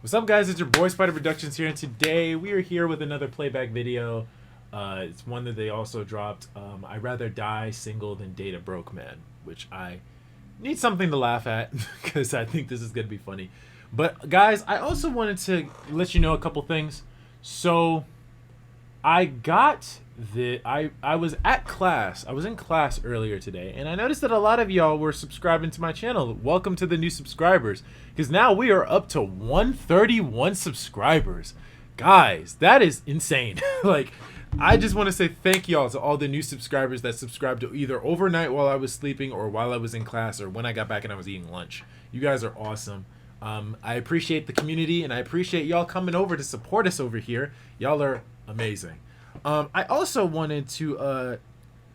What's up, guys? It's your boy Spider Productions here, and today we are here with another playback video. It's one that they also dropped. I'd rather die single than date a broke man, which I need something to laugh at because I think this is gonna be funny. But guys, I also wanted to let you know a couple things. So I got I was at class. I was in class earlier today, and I noticed that a lot of y'all were subscribing to my channel. Welcome to the new subscribers, because now we are up to 131 subscribers. Guys, that is insane. Like, I just want to say thank y'all to all the new subscribers that subscribed to either overnight while I was sleeping or while I was in class or when I got back and I was eating lunch. You guys are awesome. I appreciate the community, and I appreciate y'all coming over to support us over here. Y'all are amazing. I also wanted to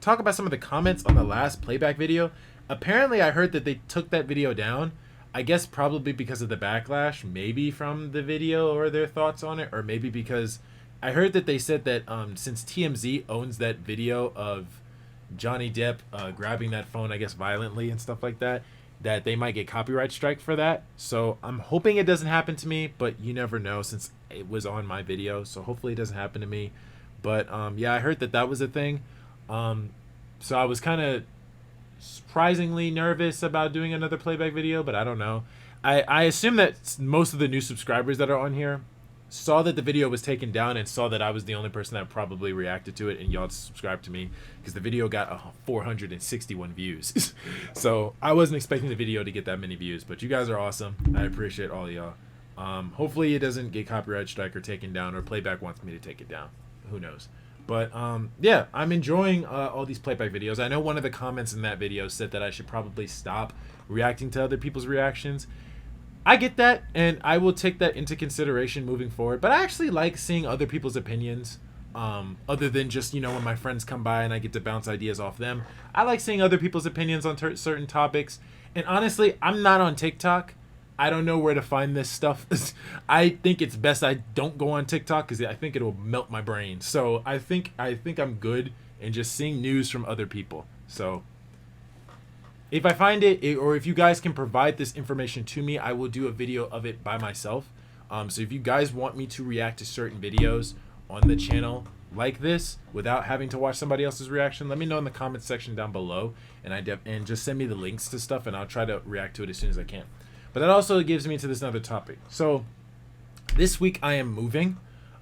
talk about some of the comments on the last playback video. Apparently, I heard that they took that video down. I guess probably because of the backlash, maybe from the video or their thoughts on it, or maybe because I heard that they said that since TMZ owns that video of Johnny Depp grabbing that phone, I guess violently and stuff like that, that they might get copyright strike for that. So I'm hoping it doesn't happen to me, but you never know since it was on my video. So hopefully it doesn't happen to me. But yeah, I heard that that was a thing. So I was kind of surprisingly nervous about doing another playback video, but I don't know. I assume that most of the new subscribers that are on here saw that the video was taken down and saw that I was the only person that probably reacted to it, and y'all subscribed to me because the video got 461 views. So I wasn't expecting the video to get that many views, but you guys are awesome. I appreciate all of y'all. Hopefully it doesn't get copyright strike or taken down, or Playback wants me to take it down. Who knows? But yeah, I'm enjoying all these playback videos. I know one of the comments in that video said that I should probably stop reacting to other people's reactions. I get that, and I will take that into consideration moving forward. But I actually like seeing other people's opinions, other than just, you know, when my friends come by and I get to bounce ideas off them. I like seeing other people's opinions on certain topics. And honestly, I'm not on TikTok. I don't know where to find this stuff. I think it's best I don't go on TikTok because I think it'll melt my brain. So I think I'm good in just seeing news from other people. So if I find it, or if you guys can provide this information to me, I will do a video of it by myself. So if you guys want me to react to certain videos on the channel like this without having to watch somebody else's reaction, let me know in the comments section down below, and just send me the links to stuff, and I'll try to react to it as soon as I can. But that also gives me to this another topic. So this week I am moving.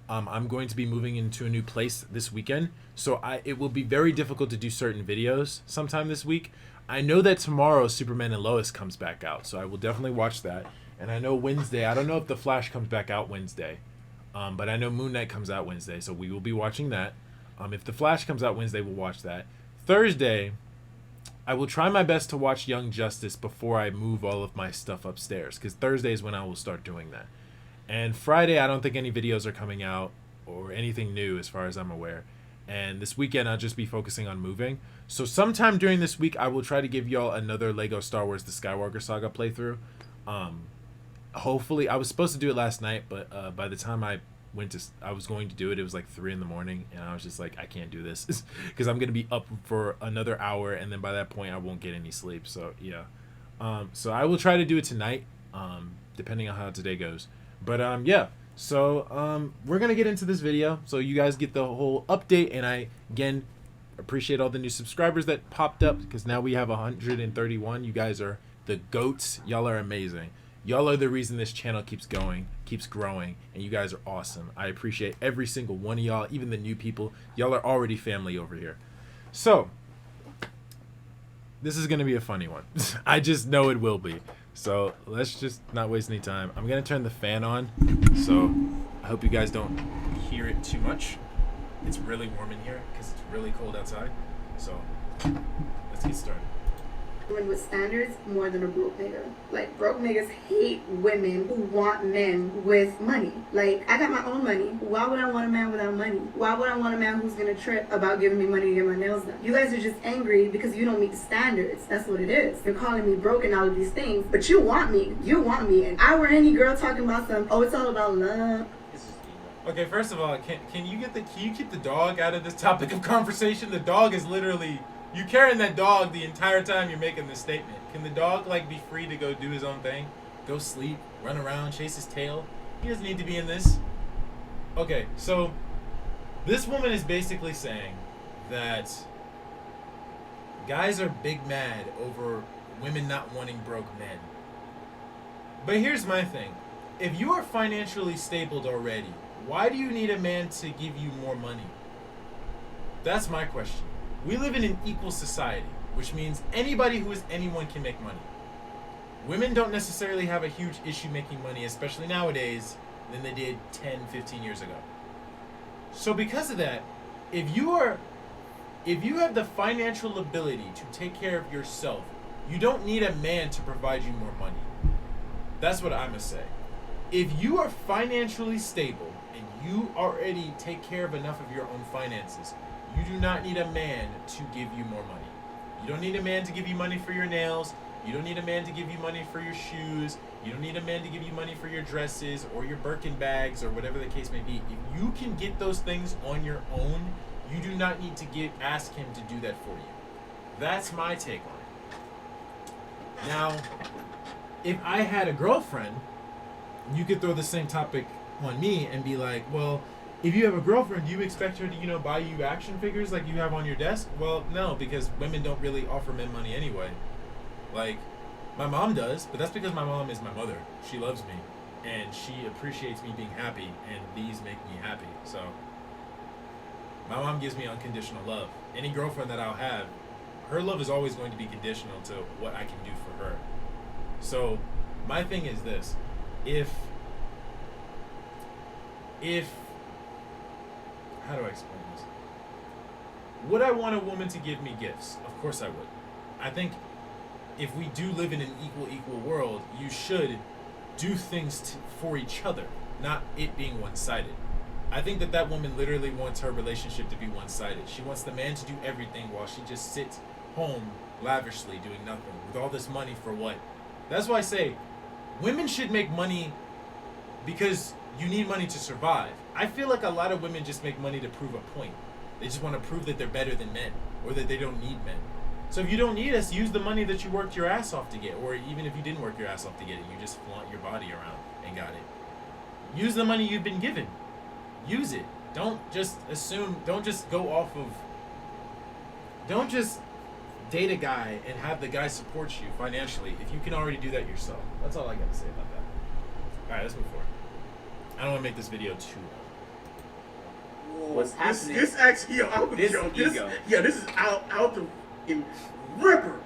I'm going to be moving into a new place this weekend. So it will be very difficult to do certain videos sometime this week. I know that tomorrow Superman and Lois comes back out, so I will definitely watch that. And I know Wednesday, I don't know if The Flash comes back out Wednesday, but I know Moon Knight comes out Wednesday, so we will be watching that. If The Flash comes out Wednesday, we'll watch that. Thursday, I will try my best to watch Young Justice before I move all of my stuff upstairs, because Thursday is when I will start doing that. And Friday, I don't think any videos are coming out or anything new as far as I'm aware. And this weekend, I'll just be focusing on moving. So sometime during this week, I will try to give y'all another Lego Star Wars The Skywalker Saga playthrough. Hopefully, I was supposed to do it last night, but by the time I was going to do it, it was like 3 in the morning, and I was just like, I can't do this because I'm gonna be up for another hour, and then by that point I won't get any sleep. So yeah, so I will try to do it tonight, depending on how today goes. But yeah, so we're gonna get into this video so you guys get the whole update, and I again appreciate all the new subscribers that popped up, because now we have 131. You guys are the goats. Y'all are amazing. Y'all are the reason this channel keeps going, keeps growing, and you guys are awesome. I appreciate every single one of y'all, even the new people. Y'all are already family over here. So, this is going to be a funny one. I just know it will be. So, let's just not waste any time. I'm going to turn the fan on, so I hope you guys don't hear it too much. It's really warm in here because it's really cold outside. So, let's get started. Women with standards more than a broke nigga. Like, broke niggas hate women who want men with money. Like, I got my own money. Why would I want a man without money? Why would I want a man who's gonna trip about giving me money to get my nails done? You guys are just angry because you don't meet the standards. That's what it is. You're calling me broke and all of these things, but you want me. You want me. And I were any girl talking about some, oh, it's all about love. Okay, first of all, can you keep the dog out of this topic of conversation? The dog is literally, you carrying that dog the entire time you're making this statement. Can the dog like be free to go do his own thing, go sleep, run around, chase his tail. He doesn't need to be in this. Okay, so this woman is basically saying that guys are big mad over women not wanting broke men. But here's my thing. If you are financially stable already, why do you need a man to give you more money? That's my question. We live in an equal society, which means anybody who is anyone can make money. Women don't necessarily have a huge issue making money, especially nowadays, than they did 10, 15 years ago. So because of that, if you have the financial ability to take care of yourself, you don't need a man to provide you more money. That's what I'm going to say. If you are financially stable and you already take care of enough of your own finances, you do not need a man to give you more money. You don't need a man to give you money for your nails. You don't need a man to give you money for your shoes. You don't need a man to give you money for your dresses or your Birkin bags or whatever the case may be. If you can get those things on your own, you do not need to ask him to do that for you. That's my take on it. Now, if I had a girlfriend, you could throw the same topic on me and be like, well, if you have a girlfriend, do you expect her to, buy you action figures like you have on your desk? Well, no, because women don't really offer men money anyway. Like, my mom does, but that's because my mom is my mother. She loves me, and she appreciates me being happy, and these make me happy. So, my mom gives me unconditional love. Any girlfriend that I'll have, her love is always going to be conditional to what I can do for her. So, my thing is this. If how do I explain this? Would I want a woman to give me gifts? Of course I would. I think if we do live in an equal world, you should do things for each other, not it being one-sided. I think that woman literally wants her relationship to be one-sided. She wants the man to do everything while she just sits home lavishly doing nothing with all this money for what? That's why I say women should make money because you need money to survive. I feel like a lot of women just make money to prove a point. They just want to prove that they're better than men or that they don't need men. So if you don't need us, use the money that you worked your ass off to get. Or even if you didn't work your ass off to get it, you just flaunt your body around and got it. Use the money you've been given. Use it. Don't just assume, don't just date a guy and have the guy support you financially if you can already do that yourself. That's all I got to say about that. Alright, let's move forward. I don't want to make this video too long. What's happening? This actually, out the joke. This is out the ripper.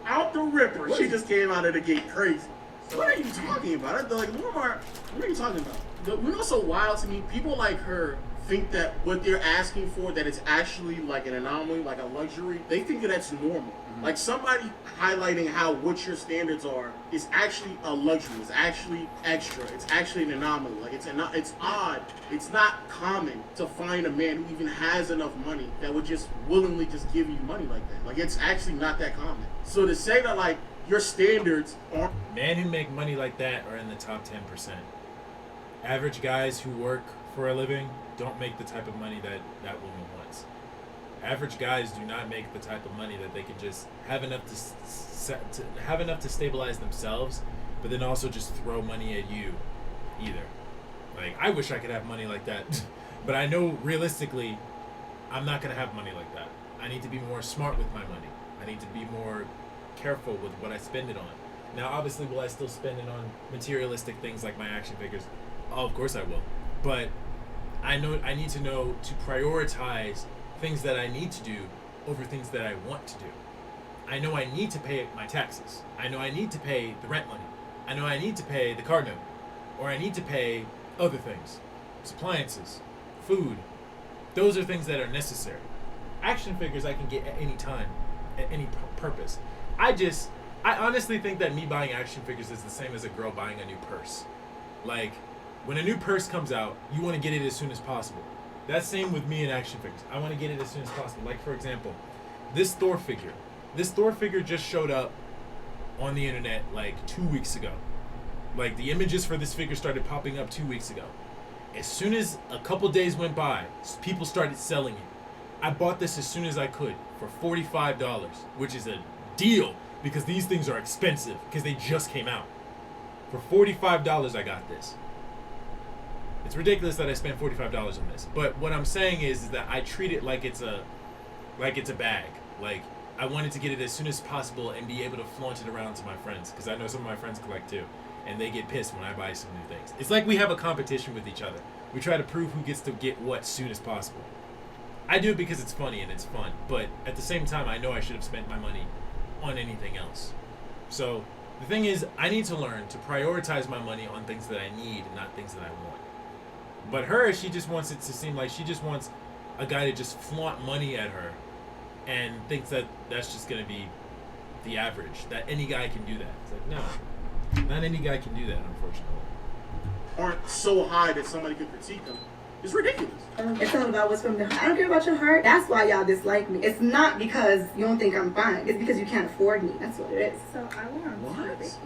Out the ripper. She just came out of the gate crazy. What are you talking about? Like, Lamar, what are you talking about? You know, so wild to me. People like her think that what they're asking for, that it's actually like an anomaly, like a luxury. They think that that's normal. Mm-hmm. Like somebody highlighting how what your standards are is actually a luxury. It's actually extra. It's actually an anomaly. Like it's odd. It's not common to find a man who even has enough money that would just willingly just give you money like that. Like it's actually not that common. So to say that like your standards aren't... Men who make money like that are in the top 10%. Average guys who work for a living don't make the type of money that woman wants. Average guys do not make the type of money that they can just have enough to stabilize themselves, but then also just throw money at you either. Like, I wish I could have money like that, but I know realistically I'm not going to have money like that. I need to be more smart with my money. I need to be more careful with what I spend it on. Now, obviously, will I still spend it on materialistic things like my action figures? Oh, of course I will. But I need to know to prioritize things that I need to do over things that I want to do. I know I need to pay my taxes. I know I need to pay the rent money. I know I need to pay the car note. Or I need to pay other things. Appliances, food. Those are things that are necessary. Action figures I can get at any time, at any purpose. I honestly think that me buying action figures is the same as a girl buying a new purse. Like, when a new purse comes out, you want to get it as soon as possible. That's same with me and action figures. I want to get it as soon as possible. Like, for example, this Thor figure. This Thor figure just showed up on the internet like 2 weeks ago. Like, the images for this figure started popping up 2 weeks ago. As soon as a couple days went by, people started selling it. I bought this as soon as I could for $45, which is a deal because these things are expensive because they just came out. For $45, I got this. It's ridiculous that I spent $45 on this. But what I'm saying is that I treat it like it's a bag. Like, I wanted to get it as soon as possible and be able to flaunt it around to my friends, because I know some of my friends collect too, and they get pissed when I buy some new things. It's like we have a competition with each other. We try to prove who gets to get what soon as possible. I do it because it's funny and it's fun, but at the same time, I know I should have spent my money on anything else. So the thing is, I need to learn to prioritize my money on things that I need and not things that I want. But her, she just wants it to seem like she just wants a guy to just flaunt money at her and thinks that that's just going to be the average, that any guy can do that. It's like, no, not any guy can do that, unfortunately. Aren't so high that somebody could critique them. It's ridiculous. It's all about what's from the heart. I don't care about your heart. That's why y'all dislike me. It's not because you don't think I'm fine. It's because you can't afford me. That's what it is. So I went on 2 vacations,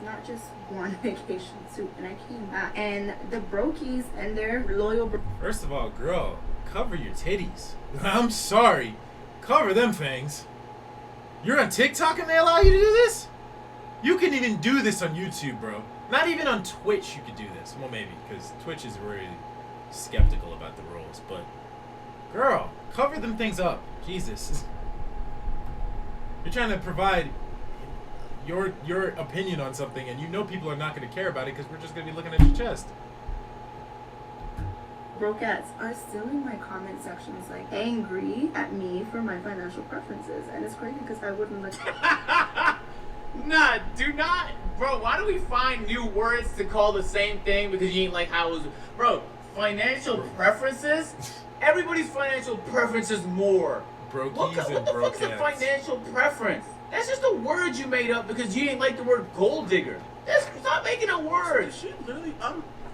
not just one vacation too. And I came back, and the brokies and their loyal. First of all, girl, cover your titties. I'm sorry, cover them things. You're on TikTok and they allow you to do this? You can even do this on YouTube, bro. Not even on Twitch you could do this. Well, maybe, because Twitch is really skeptical about the rules, but girl, cover them things up. Jesus. You're trying to provide your opinion on something, and you know people are not going to care about it because we're just going to be looking at your chest. Brokettes are still in my comment sections, like, angry at me for my financial preferences, and it's crazy because I wouldn't let Nah, do not, bro. Why do we find new words to call the same thing because you ain't like how it was, bro? Financial preferences? Everybody's financial preference is more. Brokies What and the fuck is a brokettes. financial preference? That's just a word you made up because you didn't like the word gold digger. Stop making a word. She literally,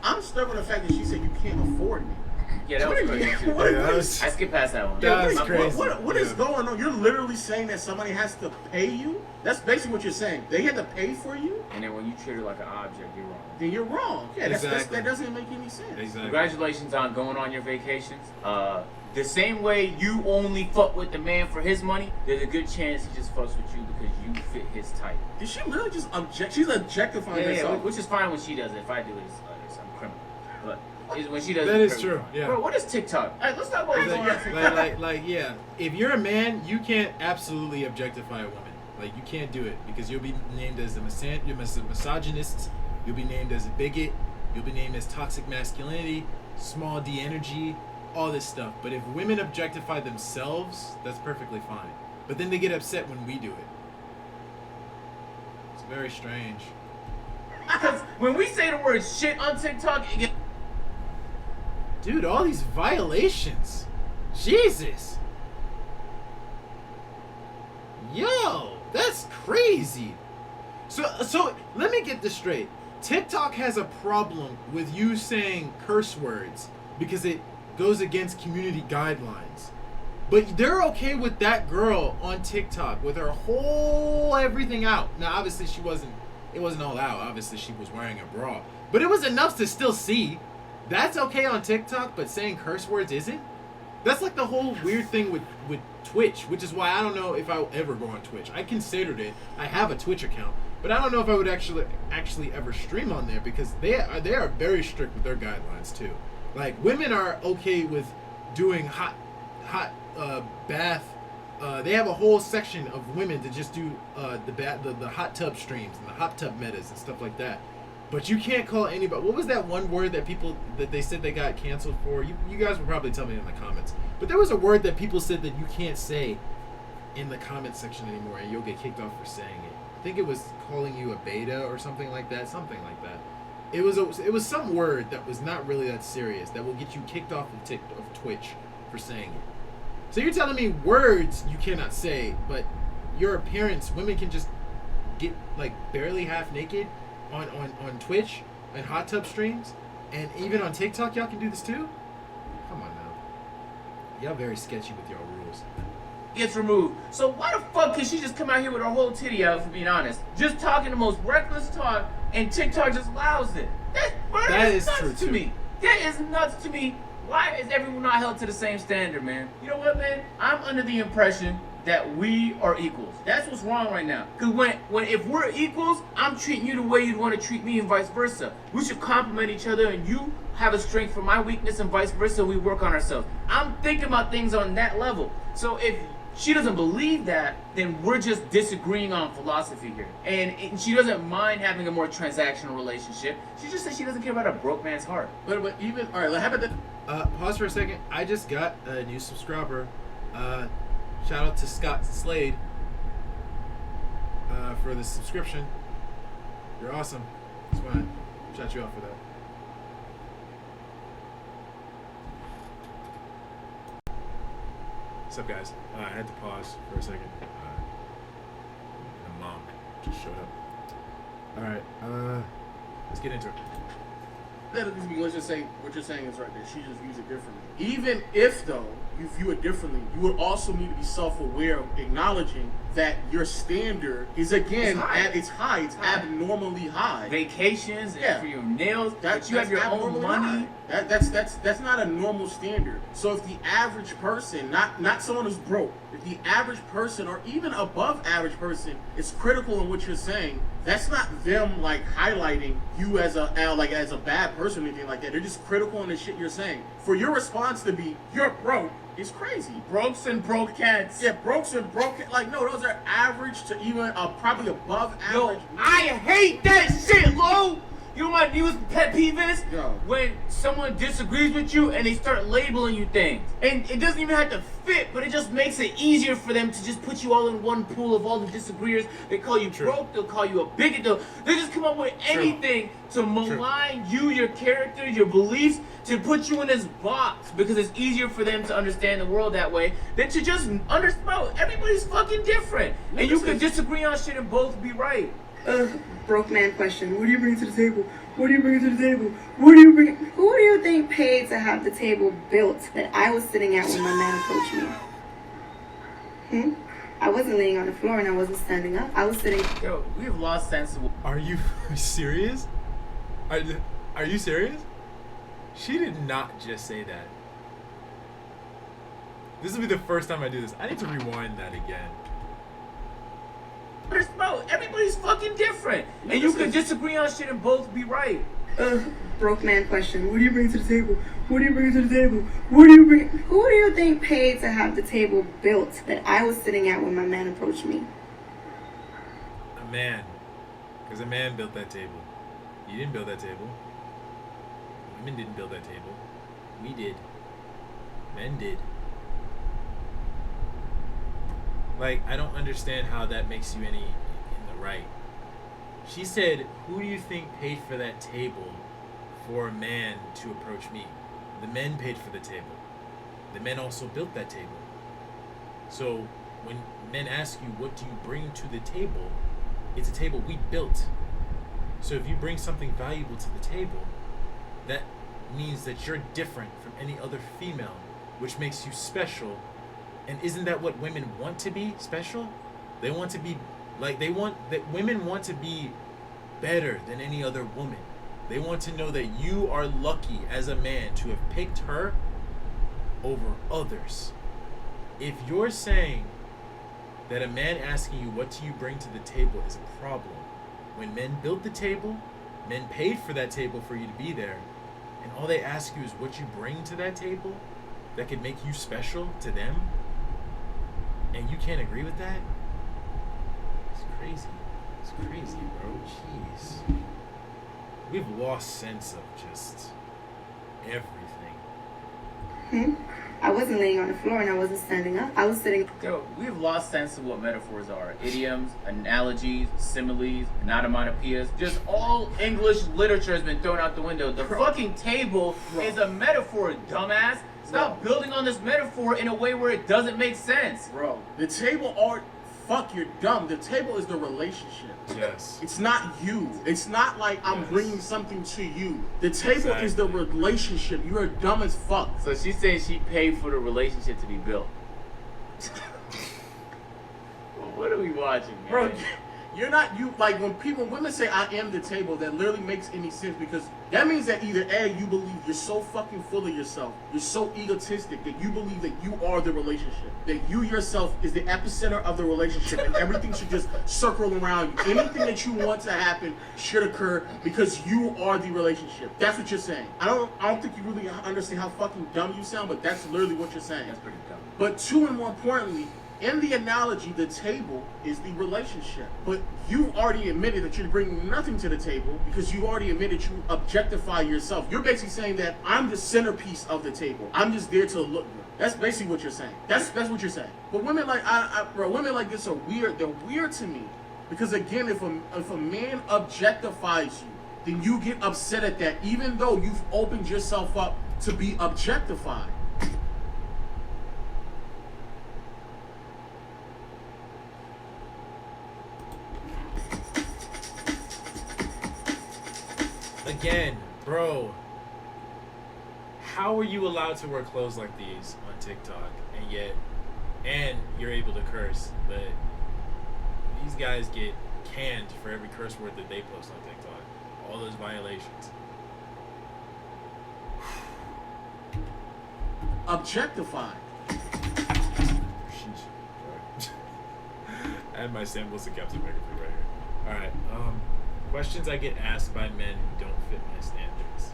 I'm stuck on the fact that she said you can't afford me. Yeah, that was crazy too. I skipped past that one. That was My crazy. fault. What is going on? You're literally saying that somebody has to pay you? That's basically what you're saying. They had to pay for you? And then when you treat her like an object, you're wrong. Then you're wrong. Yeah, Exactly. that doesn't make any sense. Exactly. Congratulations on going on your vacations. The same way you only fuck with the man for his money, there's a good chance he just fucks with you because you fit his type. Did she literally just she's objectifying Yeah, herself? which is fine when she does it. If I do it, I'm criminal. But when she does That it, is true, yeah. Bro, what is TikTok? All right, let's talk about what's going on TikTok. Like, yeah. If you're a man, you can't absolutely objectify a woman. Like, you can't do it because you'll be named as a misogynist. You'll be named as a bigot. You'll be named as toxic masculinity, small D energy, all this stuff. But if women objectify themselves, that's perfectly fine. But then they get upset when we do it. It's very strange. Because when we say the word shit on TikTok, it gets... Dude, all these violations. Jesus. Yo, that's crazy. So let me get this straight. TikTok has a problem with you saying curse words because it goes against community guidelines. But they're okay with that girl on TikTok with her whole everything out. Now, obviously, it wasn't all out. Obviously, she was wearing a bra. But it was enough to still see. That's okay on TikTok, but saying curse words isn't? That's like the whole weird thing with Twitch, which is why I don't know if I'll ever go on Twitch. I considered it. I have a Twitch account, but I don't know if I would actually ever stream on there because they are very strict with their guidelines too. Like, women are okay with doing hot bath. They have a whole section of women to just do the hot tub streams and the hot tub metas and stuff like that. But you can't call anybody. What was that one word that they said they got canceled for? You guys will probably tell me in the comments. But there was a word that people said that you can't say in the comment section anymore, and you'll get kicked off for saying it. I think it was calling you a beta or something like that. Something like that. It was some word that was not really that serious that will get you kicked off of Twitch for saying it. So you're telling me words you cannot say, but your appearance, women can just get like barely half naked on Twitch and hot tub streams, and even on TikTok y'all can do this too? Come on now. Y'all very sketchy with y'all rules. Gets removed. So why the fuck can she just come out here with her whole titty out, for being honest? Just talking the most reckless talk, and TikTok just allows it. That is nuts true to too. me. That is nuts to me. Why is everyone not held to the same standard, man? You know what, man? I'm under the impression that we are equals. That's what's wrong right now. Cause when if we're equals, I'm treating you the way you'd want to treat me and vice versa. We should complement each other, and you have a strength for my weakness and vice versa. We work on ourselves. I'm thinking about things on that level. So if she doesn't believe that, then we're just disagreeing on philosophy here. And she doesn't mind having a more transactional relationship. She just says she doesn't care about a broke man's heart. But even, all right, how about that? Pause for a second. I just got a new subscriber. Shout out to Scott Slade for the subscription. You're awesome. Just want to shout you out for that. What's up, guys? I had to pause for a second. My mom just showed up. All right, let's get into it. What you're saying is right there. She just views it differently. Even if, though, you view it differently, you would also need to be self-aware of acknowledging that your standard is, again, it's high. It's abnormally high. Vacations, and for your nails, that you have your own money. That's not a normal standard. So if the average person, not someone who's broke, if the average person or even above average person is critical in what you're saying, that's not them like highlighting you as a bad person or anything like that. They're just critical in the shit you're saying. For your response to be, you're broke, is crazy. Brokes and broke cats. Yeah, brokes and broke. Like, no, those are average to even probably above average. Yo, I hate that shit, Lo. You know what my newest pet peeve is? Yo. When someone disagrees with you and they start labeling you things. And it doesn't even have to fit, but it just makes it easier for them to just put you all in one pool of all the disagreeers. They call you broke, they'll call you a bigot, they just come up with anything to malign you, your character, your beliefs, to put you in this box because it's easier for them to understand the world that way than to just understand. Everybody's fucking different. And you can disagree on shit and both be right. Broke man question. What do you bring to the table? What do you bring to the table? What do you bring? Who do you think paid to have the table built that I was sitting at when my man approached me? I wasn't laying on the floor and I wasn't standing up. I was sitting. Yo, we've lost sense of. Are you serious? Are you serious? She did not just say that. This will be the first time I do this. I need to rewind that again. Bro, everybody's fucking different. And you can disagree on shit and both be right. Broke man question. What do you bring to the table? What do you bring to the table? What do you bring? Who do you think paid to have the table built that I was sitting at when my man approached me? A man. Because a man built that table. You didn't build that table. Women didn't build that table. We did. Men did. Like, I don't understand how that makes you any in the right. She said, who do you think paid for that table for a man to approach me? The men paid for the table. The men also built that table. So when men ask you, what do you bring to the table? It's a table we built. So if you bring something valuable to the table, that means that you're different from any other female, which makes you special. And isn't that what women want to be? Special? They want to be like women want to be better than any other woman. They want to know that you are lucky as a man to have picked her over others. If you're saying that a man asking you what do you bring to the table is a problem, when men built the table, men paid for that table for you to be there, and all they ask you is what you bring to that table that could make you special to them, and you can't agree with that? It's crazy. It's crazy, bro. Jeez. We've lost sense of just everything. I wasn't laying on the floor and I wasn't standing up. I was sitting. Yo, we've lost sense of what metaphors are. Idioms, analogies, similes, onomatopoeias. Just all English literature has been thrown out the window. The fucking table is a metaphor, dumbass. Stop building on this metaphor in a way where it doesn't make sense. Bro, the table aren't, fuck, you're dumb. The table is the relationship. Yes. It's not you. It's not like I'm bringing something to you. The table is the relationship. You're dumb as fuck. So she's saying she paid for the relationship to be built. Well, what are we watching, man? Bro, You're not you like when women say I am the table, that literally makes any sense because that means that either A, you believe you're so fucking full of yourself, you're so egotistic that you believe that you are the relationship, that you yourself is the epicenter of the relationship and everything should just circle around you. Anything that you want to happen should occur because you are the relationship. That's what you're saying. I don't think you really understand how fucking dumb you sound, but that's literally what you're saying. That's pretty dumb. But two and more importantly, in the analogy, the table is the relationship. But you already admitted that you're bringing nothing to the table because you already admitted you objectify yourself. You're basically saying that I'm the centerpiece of the table. I'm just there to look good. That's basically what you're saying. That's what you're saying. But women like women like this are weird. They're weird to me because again, if a man objectifies you, then you get upset at that, even though you've opened yourself up to be objectified. Again, bro, how are you allowed to wear clothes like these on TikTok and you're able to curse, but these guys get canned for every curse word that they post on TikTok. All those violations. Objectified. I have my samples of Captain America right here. Alright, questions I get asked by men who don't fit my standards.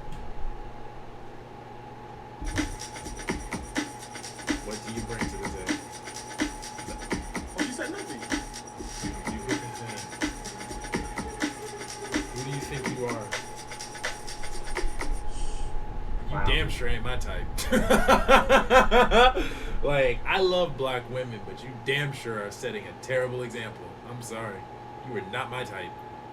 What do you bring to the table? Oh, you said nothing. You who do you think you are? You Wow. damn sure ain't my type. Like, I love black women, but you damn sure are setting a terrible example. I'm sorry. You are not my type.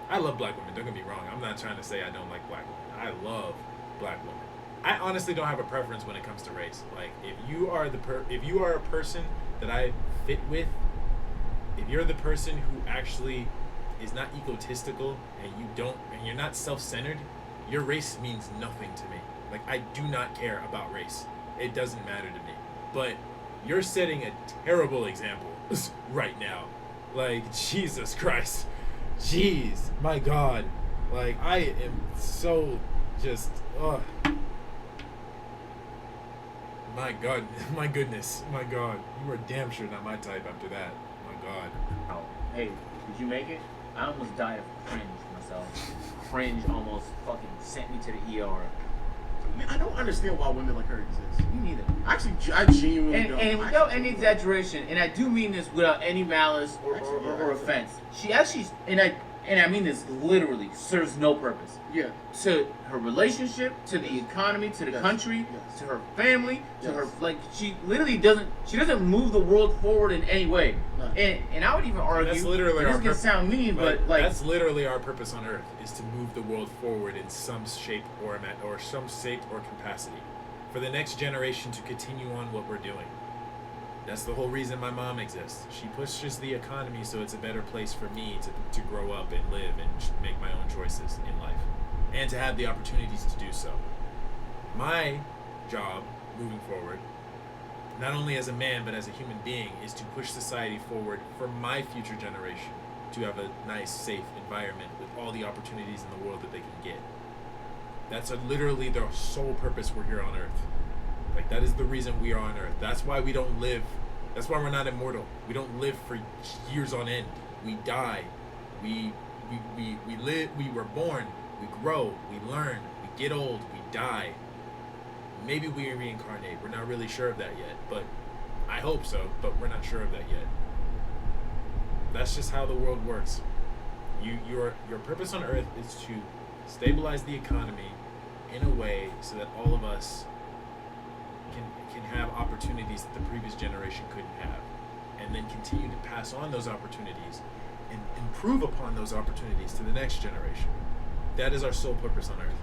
I love black women, don't get me wrong. I'm not trying to say I don't like black women. I love black women. I honestly don't have a preference when it comes to race. Like, if you are a person that I fit with, if you're the person who actually is not egotistical and you're not self-centered, your race means nothing to me. Like, I do not care about race. It doesn't matter to me. But you're setting a terrible example right now. Like, Jesus Christ. Jeez, my God. Like, I am so just, ugh. My God, my goodness, my God. You are damn sure not my type after that. My God. Oh, hey, did you make it? I almost died of cringe myself. Cringe almost fucking sent me to the ER. Man, I don't understand why women like her exist. Me neither. Actually, I genuinely don't. And without any exaggeration, and I do mean this without any malice or offense, she actually, and I mean this literally, serves no purpose. Yeah. To her relationship, to the economy, to the country, to her family, to her, like, she literally doesn't move the world forward in any way. No. And I would even argue, That's literally this our can sound mean, but like, that's literally our purpose on Earth, is to move the world forward in some shape or capacity, for the next generation to continue on what we're doing. That's the whole reason my mom exists. She pushes the economy so it's a better place for me to grow up and live and make my own choices in life, and to have the opportunities to do so. My job moving forward, not only as a man but as a human being, is to push society forward for my future generation to have a nice, safe environment with all the opportunities in the world that they can get. That's literally the sole purpose we're here on Earth. Like, that is the reason we are on Earth. That's why we don't live. That's why we're not immortal. We don't live for years on end. We die. We live. We were born. We grow. We learn. We get old. We die. Maybe we reincarnate. We're not really sure of that yet. But I hope so. But we're not sure of that yet. That's just how the world works. Your purpose on Earth is to stabilize the economy in a way so that all of us can have opportunities that the previous generation couldn't have, and then continue to pass on those opportunities and improve upon those opportunities to the next generation. That is our sole purpose on Earth.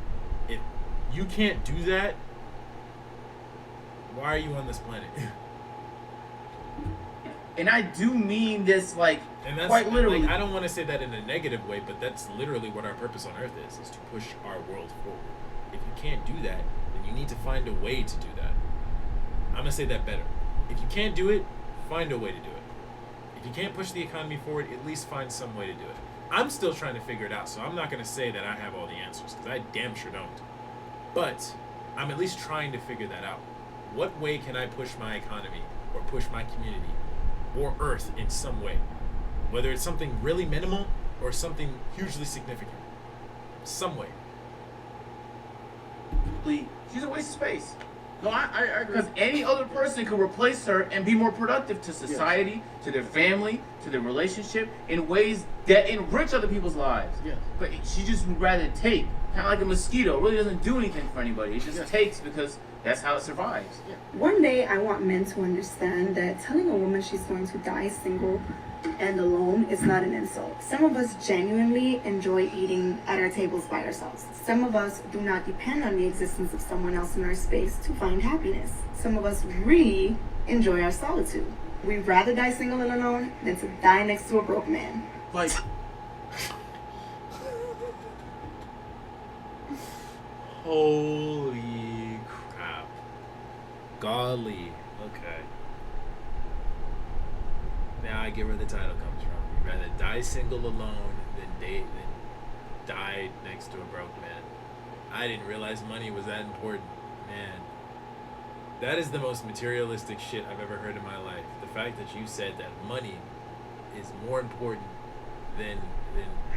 If you can't do that, why are you on this planet? and I do mean this, like, And that's quite literally. Like, I don't want to say that in a negative way, but that's literally what our purpose on Earth is to push our world forward. If you can't do that, then you need to find a way to do that. I'm going to say that better. If you can't do it, find a way to do it. If you can't push the economy forward, at least find some way to do it. I'm still trying to figure it out, so I'm not going to say that I have all the answers, because I damn sure don't. But I'm at least trying to figure that out. What way can I push my economy, or push my community, or Earth in some way? Whether it's something really minimal, or something hugely significant. Some way. She's a waste of space. No, I agree. Because any other person could replace her and be more productive to society, to their family, to their relationship, in ways that enrich other people's lives. Yes. But she just would rather take, kind of like a mosquito. It really doesn't do anything for anybody. It just takes because that's how it survives. Yeah. One day, I want men to understand that telling a woman she's going to die single and alone is not an insult. Some of us genuinely enjoy eating at our tables by ourselves. Some of us do not depend on the existence of someone else in our space to find happiness. Some of us really enjoy our solitude. We'd rather die single and alone than to die next to a broke man. Like, Holy crap. Golly. Okay. Now I get where the title comes from. You'd rather die single alone than die next to a broke man. I didn't realize money was that important. Man. That is the most materialistic shit I've ever heard in my life. The fact that you said that money is more important than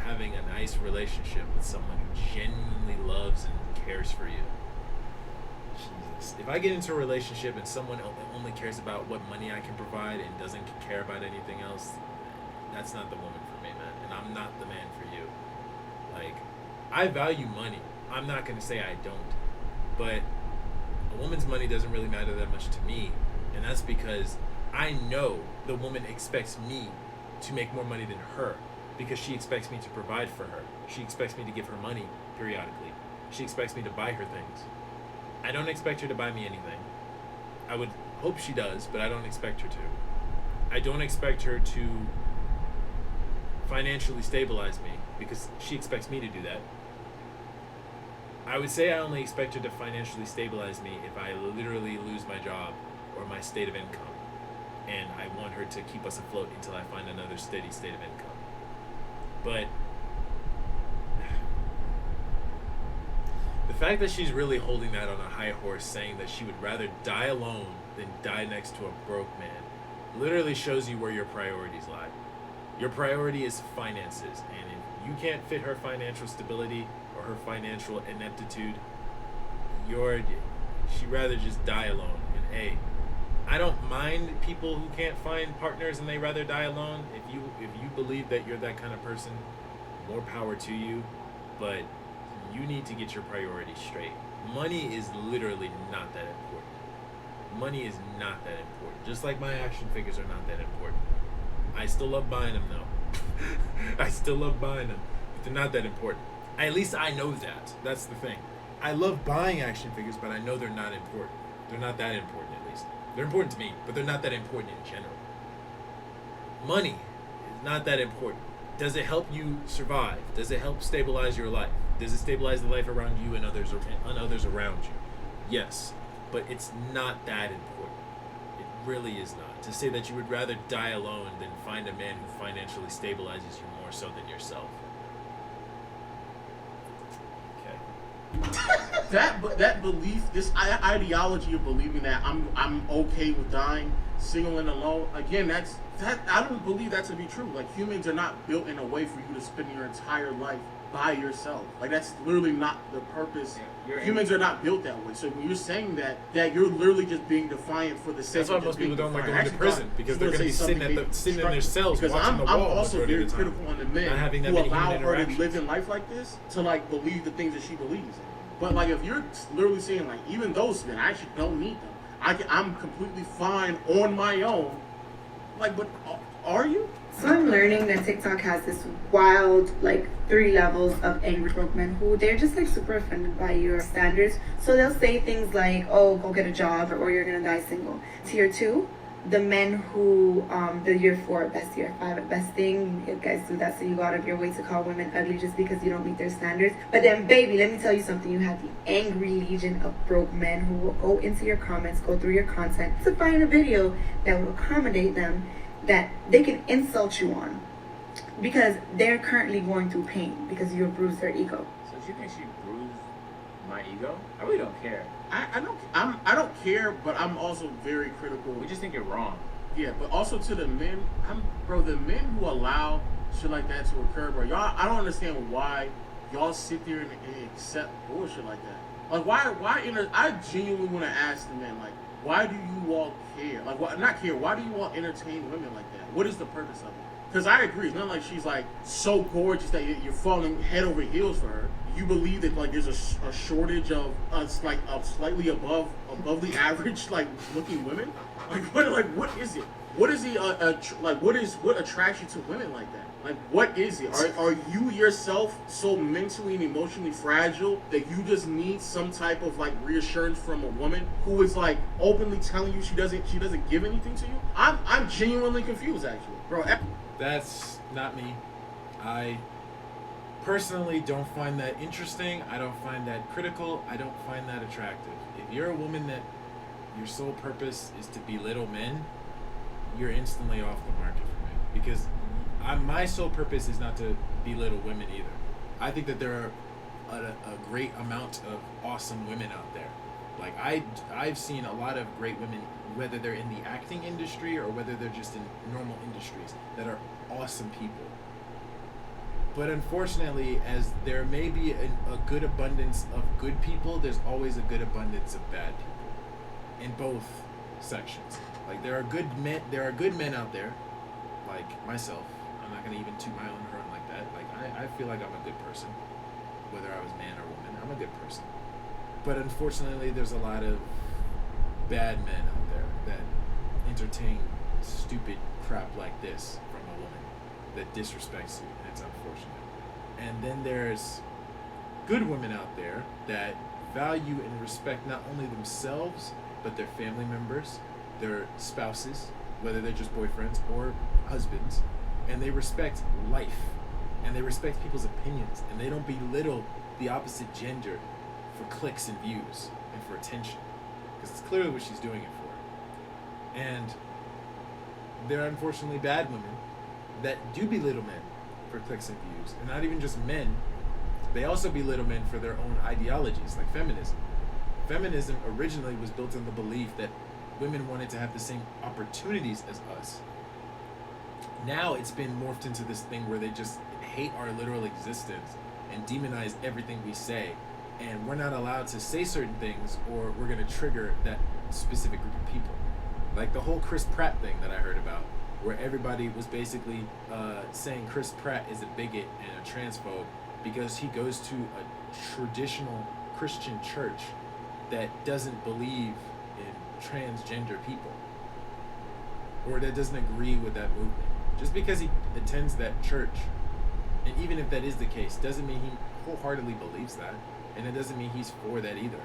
having a nice relationship with someone who genuinely loves and cares for you. Jesus. If I get into a relationship and someone only cares about what money I can provide and doesn't care about anything else, that's not the woman for me, man. And I'm not the man for you. Like, I value money. I'm not going to say I don't. But a woman's money doesn't really matter that much to me. And that's because I know the woman expects me to make more money than her, because she expects me to provide for her. She expects me to give her money periodically. She expects me to buy her things. I don't expect her to buy me anything. I would hope she does, but I don't expect her to. I don't expect her to financially stabilize me, because she expects me to do that. I would say I only expect her to financially stabilize me if I literally lose my job or my state of income. And I want her to keep us afloat until I find another steady state of income. But the fact that she's really holding that on a high horse, saying that she would rather die alone than die next to a broke man, literally shows you where your priorities lie. Your priority is finances, and if you can't fit her financial stability or her financial ineptitude, she'd rather just die alone. And hey, I don't mind people who can't find partners and they rather die alone. If you believe that you're that kind of person, more power to you. But you need to get your priorities straight. Money is literally not that important. Money is not that important. Just like my action figures are not that important. I still love buying them though. I still love buying them, but they're not that important. At least I know that. That's the thing. I love buying action figures, but I know they're not important. They're not that important, at least. They're important to me, but they're not that important in general. Money is not that important. Does it help you survive? Does it help stabilize your life? Does it stabilize the life around you and others around you? Yes, but it's not that important. It really is not. To say that you would rather die alone than find a man who financially stabilizes you more so than yourself. that belief, this ideology of believing that I'm okay with dying single and alone, again, that I don't believe that to be true. Like, humans are not built in a way for you to spend your entire life by yourself. Like, that's literally not the purpose. Humans are not built that way. So when you're saying that you're literally just being defiant for the sake of. That's why most people don't like going to prison, because they're going to be sitting in their cells watching the wall. I'm also very critical on the men who allow her to live in life like this, to like believe the things that she believes in. But like, if you're literally saying like, even those men, I actually don't need them. I'm completely fine on my own. Like, but are you? So I'm learning that TikTok has this wild, like, 3 levels of angry broke men who they're just like super offended by your standards. So they'll say things like, oh, go get a job, or you're gonna die single. Tier 2, the men who, the year 4 at best, year 5 at best thing, you guys do that so you go out of your way to call women ugly just because you don't meet their standards. But then, baby, let me tell you something. You have the angry legion of broke men who will go into your comments, go through your content to find a video that will accommodate them, that they can insult you on. because they're currently going through pain because you have bruised their ego. So she thinks she bruised my ego? I really don't care. I don't care, but I'm also very critical. We just think you're wrong. Yeah, but also to the men, the men who allow shit like that to occur, bro. Y'all, I don't understand why y'all sit there and accept bullshit like that. Like, why? I genuinely want to ask the men, like, why do you all care? Like, not care? Why do you all entertain women like that? What is the purpose of it? Because I agree, it's not like she's like so gorgeous that you're falling head over heels for her. You believe that like there's a shortage of slightly above the average like looking women. What is it? What is what attracts you to women like that? Like, what is it? Are you yourself so mentally and emotionally fragile that you just need some type of like reassurance from a woman who is like openly telling you she doesn't give anything to you? I'm genuinely confused, actually, bro. That's not me. I personally don't find that interesting. I don't find that critical. I don't find that attractive. If you're a woman that your sole purpose is to belittle men, you're instantly off the market for me. Because my sole purpose is not to belittle women either. I think that there are a great amount of awesome women out there. Like I've seen a lot of great women, whether they're in the acting industry or whether they're just in normal industries, that are awesome people. But unfortunately, as there may be a good abundance of good people, there's always a good abundance of bad people in both sections. Like there are good men out there, like myself. I'm not gonna even toot my own horn like that. Like I feel like I'm a good person, whether I was man or woman. I'm a good person. But unfortunately, there's a lot of bad men out there that entertain stupid crap like this from a woman that disrespects you, and it's unfortunate. And then there's good women out there that value and respect not only themselves, but their family members, their spouses, whether they're just boyfriends or husbands, and they respect life, and they respect people's opinions, and they don't belittle the opposite gender for clicks and views and for attention, because it's clearly what she's doing it for. And there are unfortunately bad women that do belittle men for clicks and views, and not even just men, they also belittle men for their own ideologies, like feminism. Feminism originally was built on the belief that women wanted to have the same opportunities as us. Now it's been morphed into this thing where they just hate our literal existence and demonize everything we say, and we're not allowed to say certain things or we're going to trigger that specific group of people. Like the whole Chris Pratt thing that I heard about, where everybody was basically saying Chris Pratt is a bigot and a transphobe because he goes to a traditional Christian church that doesn't believe in transgender people, or that doesn't agree with that movement. Just because he attends that church, and even if that is the case, doesn't mean he wholeheartedly believes that, and it doesn't mean he's for that either.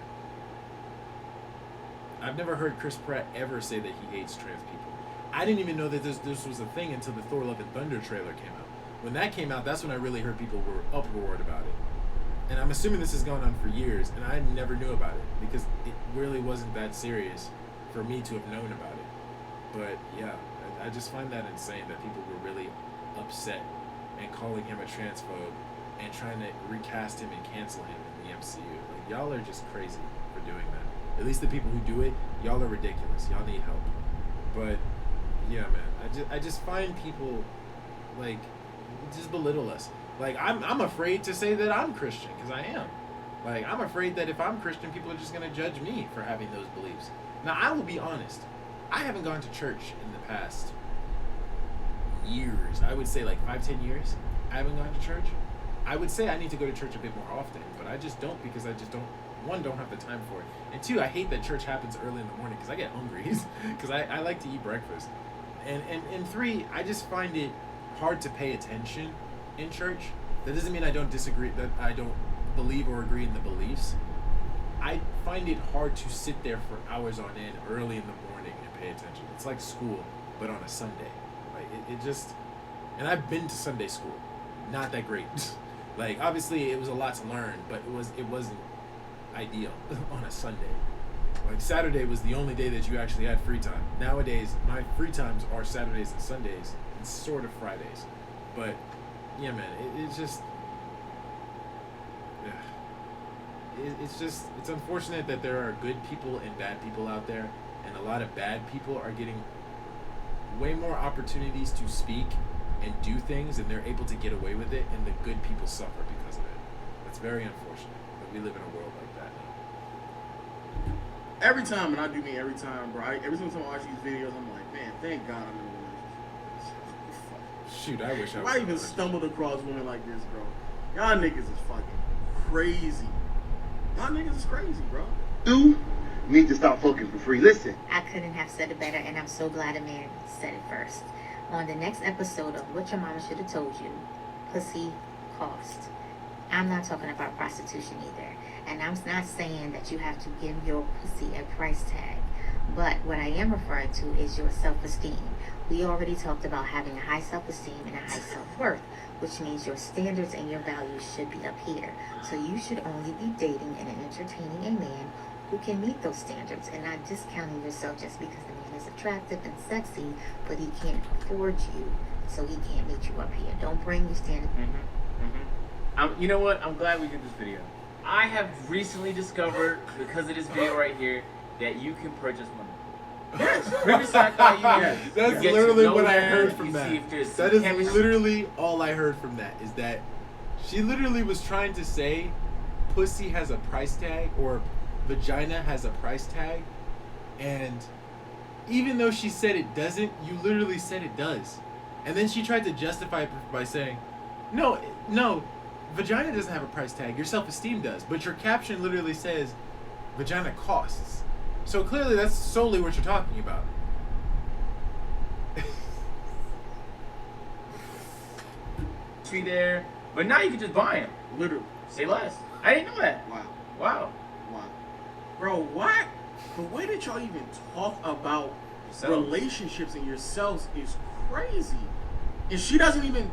I've never heard Chris Pratt ever say that he hates trans people. I didn't even know that this was a thing until the Thor Love and Thunder trailer came out. When that came out, that's when I really heard people were uproared about it. And I'm assuming this has gone on for years, and I never knew about it because it really wasn't that serious for me to have known about it. But yeah, I just find that insane that people were really upset and calling him a transphobe and trying to recast him and cancel him in the MCU. Like, y'all are just crazy for doing that. At least the people who do it, y'all are ridiculous. Y'all need help. But yeah, man, I just find people like just belittle us. Like I'm afraid to say that I'm Christian because I am. Like I'm afraid that if I'm Christian, people are just gonna judge me for having those beliefs. Now I will be honest. I haven't gone to church in the past years. I would say like 5-10 years. I haven't gone to church. I would say I need to go to church a bit more often, but I just don't because I just don't. One, don't have the time for it, and two, I hate that church happens early in the morning because I get hungry because I like to eat breakfast, and three, I just find it hard to pay attention in church. That doesn't mean I don't disagree, that I don't believe or agree in the beliefs. I find it hard to sit there for hours on end early in the morning and pay attention. It's like school, but on a Sunday. Like it just, and I've been to Sunday school, not that great. Like obviously it was a lot to learn, but it wasn't ideal on a Sunday. Like Saturday was the only day that you actually had free time. Nowadays, my free times are Saturdays and Sundays and sort of Fridays. But yeah, man, it's just. It's unfortunate that there are good people and bad people out there, and a lot of bad people are getting way more opportunities to speak and do things, and they're able to get away with it, and the good people suffer because of it. That's very unfortunate, but we live in a world like that now. Every time, and I do mean every time, bro. Every time I watch these videos, I'm like, man, thank God I'm in a relationship. Shoot, I wish I was. Why even stumbled across women like this, bro? Y'all niggas is fucking crazy. Y'all niggas is crazy, bro. You need to stop fucking for free. Listen. I couldn't have said it better, and I'm so glad a man said it first. On the next episode of What Your Mama Should Have Told You, Pussy Cost. I'm not talking about prostitution either. And I'm not saying that you have to give your pussy a price tag. But what I am referring to is your self-esteem. We already talked about having a high self-esteem and a high self-worth, which means your standards and your values should be up here. So you should only be dating and entertaining a man who can meet those standards and not discounting yourself just because the man is attractive and sexy, but he can't afford you, so he can't meet you up here. Don't bring your standards. You know what? I'm glad we did this video. I have recently discovered, because of this video right here, that you can purchase women. Yes. Previously, I thought That's you literally what I them, heard from you that. see if there's That is chemistry. literally all I heard from that. Is that she literally was trying to say, pussy has a price tag or vagina has a price tag, and even though she said it doesn't, you literally said it does, and then she tried to justify it by saying, no, vagina doesn't have a price tag. Your self-esteem does, but your caption literally says, vagina costs. So clearly, that's solely what you're talking about. There, but now you can just buy them. Literally. Say less. I didn't know that. Wow. Bro, what? The way that y'all even talk about relationships and yourselves is crazy. And she doesn't even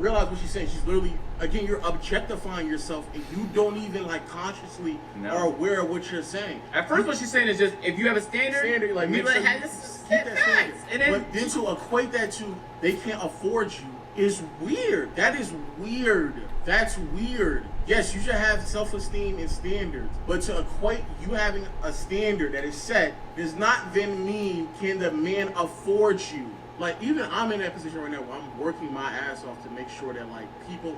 realize what she's saying. She's literally, again, you're objectifying yourself, and you don't even like consciously are aware of what you're saying. At first, what she's saying is just, if you have a standard, like, we make let sure have you this keep that standard. And then, But then to equate that to they can't afford you is weird. That is weird. That's weird. Yes, you should have self-esteem and standards, but to equate you having a standard that is set does not then mean can the man afford you. Like, even I'm in that position right now where I'm working my ass off to make sure that people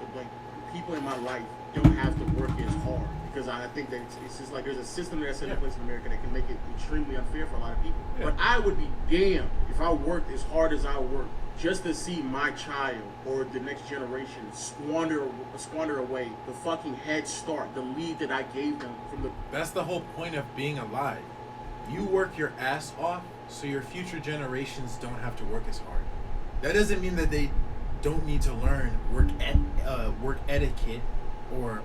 in my life don't have to work as hard, because I think that it's just like there's a system that's in place in America that can make it extremely unfair for a lot of people. Yeah. But I would be damned if I worked as hard as I work just to see my child or the next generation squander away the fucking head start, the lead that I gave them from the. That's the whole point of being alive. You work your ass off so your future generations don't have to work as hard. That doesn't mean that they don't need to learn work etiquette or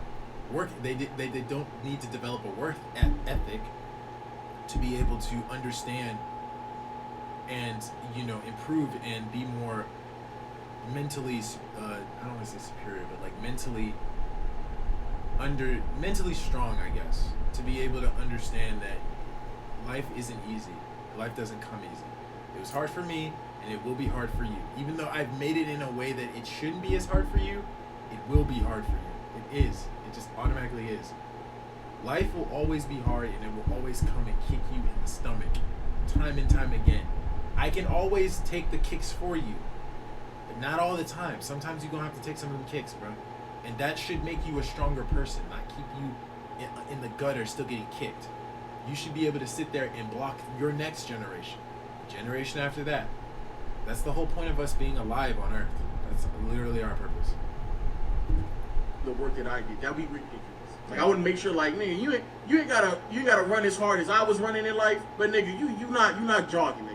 work. They don't need to develop a work ethic to be able to understand and improve and be more mentally I don't want to say superior, but like mentally strong, I guess, to be able to understand that life isn't easy. Life doesn't come easy. It was hard for me, and it will be hard for you. Even though I've made it in a way that it shouldn't be as hard for you, it will be hard for you. It is. It just automatically is. Life will always be hard, and it will always come and kick you in the stomach, time and time again. I can always take the kicks for you, but not all the time. Sometimes you're going to have to take some of them kicks, bro. And that should make you a stronger person, not keep you in the gutter still getting kicked. You should be able to sit there and block your next generation, the generation after that. That's the whole point of us being alive on Earth. That's literally our purpose. The work that I did, that'd be ridiculous. Like, I would make sure, like, nigga, you ain't gotta run as hard as I was running in life, but nigga, you not jogging, nigga.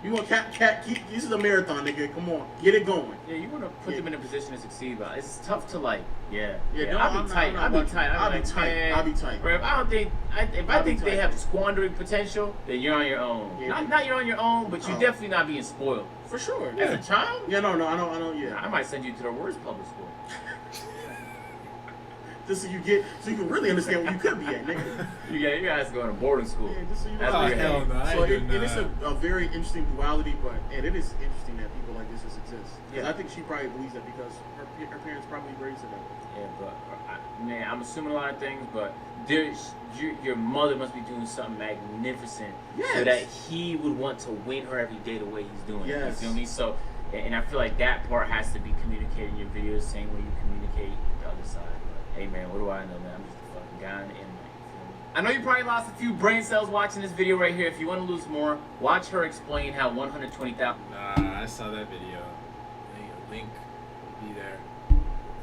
You want this is a marathon, nigga. Come on, get it going. Yeah, you want to put them in a position to succeed, but it's tough to like, no, I'll be tight. I'll be tight. Bro, if I think they have squandering potential, then you're on your own. Yeah. Not you're on your own, but you're definitely not being spoiled. For sure. As a child? Yeah, no, I don't. Yeah, I might send you to the worst public school. Just so you can really understand where you could be at, nigga. You guys going to boarding school. Yeah, just so you know. That's what you're hell heading. no, I So ain't doing it's that. a very interesting duality, and it is interesting that people like this just exist. Because Yeah. I think she probably believes that because her parents probably raised her that way. Yeah, but man, I'm assuming a lot of things, but your mother must be doing something magnificent so Yes. that he would want to win her every day the way he's doing it. You Yes. feel me? So, and I feel like that part has to be communicated in your videos, same way you communicate the other side. But, hey man, what do I know, man? I'm just a fucking guy in the internet. You feel me? I know you probably lost a few brain cells watching this video right here. If you want to lose more, watch her explain how 120,000. Nah, I saw that video. A link will be there.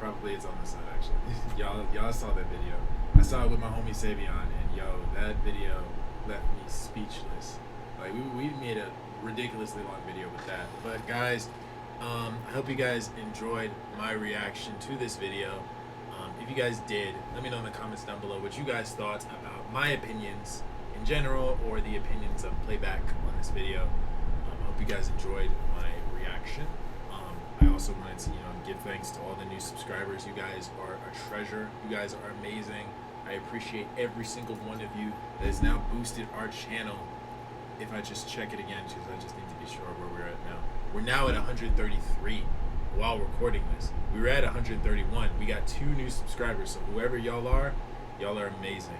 Probably it's on the side actually. y'all saw that video. I saw it with my homie Savion, and yo, that video left me speechless. Like we made a ridiculously long video with that. But guys, I hope you guys enjoyed my reaction to this video. If you guys did, let me know in the comments down below what you guys thought about my opinions in general or the opinions of Playback on this video. I hope you guys enjoyed my reaction. I also wanted to, give thanks to all the new subscribers. You guys are a treasure. You guys are amazing. I appreciate every single one of you that has now boosted our channel. If I just check it again, because I just need to be sure where we're at now. We're now at 133 while recording this. We were at 131. We got 2 new subscribers. So whoever y'all are amazing.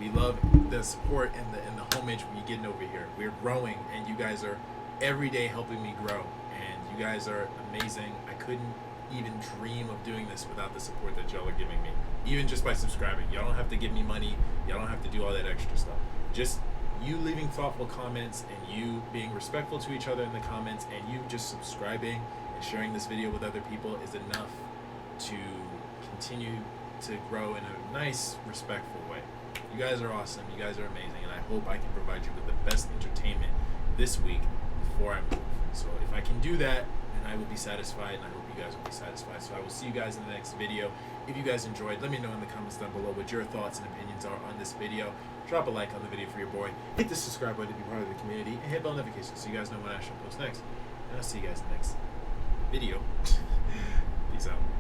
We love the support and the homage we're getting over here. We're growing, and you guys are every day helping me grow. And you guys are amazing. I couldn't even dream of doing this without the support that y'all are giving me. Even just by subscribing. Y'all don't have to give me money. Y'all don't have to do all that extra stuff. Just you leaving thoughtful comments and you being respectful to each other in the comments and you just subscribing and sharing this video with other people is enough to continue to grow in a nice, respectful way. You guys are awesome. You guys are amazing. And I hope I can provide you with the best entertainment this week before I move. So if I can do that, then I will be satisfied, and I hope you guys will be satisfied. So I will see you guys in the next video. If you guys enjoyed, let me know in the comments down below what your thoughts and opinions are on this video. Drop a like on the video for your boy. Hit the subscribe button to be part of the community. And hit bell notifications so you guys know when I shall post next. And I'll see you guys in the next video. Peace out.